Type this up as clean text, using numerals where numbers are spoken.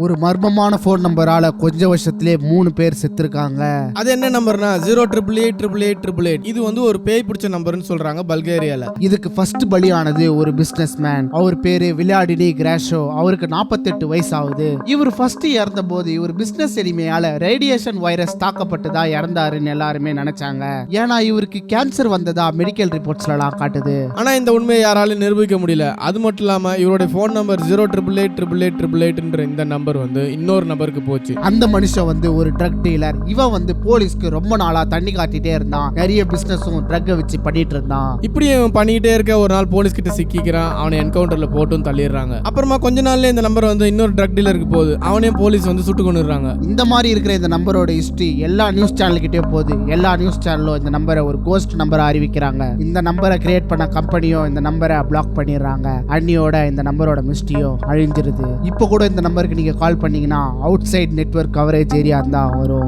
ஒரு மர்மமான போன் நம்பரால கொஞ்ச வருஷத்திலே 3 பேர் செத்துருக்காங்க. அது என்ன நம்பர்னா 0888888. இது வந்து ஒரு பேய் பிடிச்ச நம்பர்னு சொல்றாங்க பல்கேரியால. இதுக்கு ஃபர்ஸ்ட் பலியானது ஒரு பிசினஸ் மேன். அவர் பேரு விலாடினி கிராஷோ. அவருக்கு 48 வயசு ஆகுது. இவர் ஃபர்ஸ்ட் இறந்த போது இவர் பிசினஸ் எளிமையால ரேடியேஷன் வைரஸ் தாக்கப்பட்டதா இறந்தாருன்னு எல்லாருமே நினைச்சாங்க. ஏன்னா இவருக்கு கேன்சர் வந்ததா மெடிக்கல் ரிப்போர்ட்ஸ்ல எல்லாம் காட்டுது. ஆனா இந்த உண்மையை யாராலும் நிரூபிக்க முடியல. அது மட்டும் இல்லாம இவருடைய போன் நம்பர் 0888888 இந்த நம்பர் வந்து இன்னொரு நம்பருக்கு போச்சு. அந்த மனுஷன் வந்து ஒரு ட்ரக் டீலர். இவன் வந்து போலீஸ்க்கு ரொம்ப நாளா தண்ணி காட்டிட்டே இருந்தான். நிறைய பிசினஸும் ட்ரக்கை வச்சு பண்ணிட்டு இருந்தான். இப்படி இவன் பண்ணிட்டே இருக்க ஒரு நாள் போலீஸ் கிட்ட சிக்கிக்கிறான். அவனை என்கவுண்டர்ல போட்டும் தள்ளிடுறாங்க. அப்புறமா கொஞ்ச நாள்ல இந்த நம்பர் வந்து இன்னொரு ட்ரக் டீலருக்கு போகுது. அவனையும் போலீஸ் வந்து சுட்டு கொண்டுறாங்க. இந்த மாதிரி இருக்கிற இந்த நம்பரோட ஹிஸ்டரி எல்லா நியூஸ் சேனல் கிட்டே போகுது. எல்லா நியூஸ் சேனலும் இந்த நம்பரை ஒரு கோஸ்ட் நம்பரை அறிவிக்கிறாங்க. இந்த நம்பரை கிரியேட் பண்ண கம்பெனியும் இந்த நம்பரை பிளாக் பண்ணிடுறாங்க. அன்னியோட இந்த நம்பரோட மிஸ்டியும் அழிஞ்சிருது. இப்போ கூட இந்த நம்பருக்கு நீங்க கால் பண்ணீங்கன்னா outside network coverage area தான் வரும்.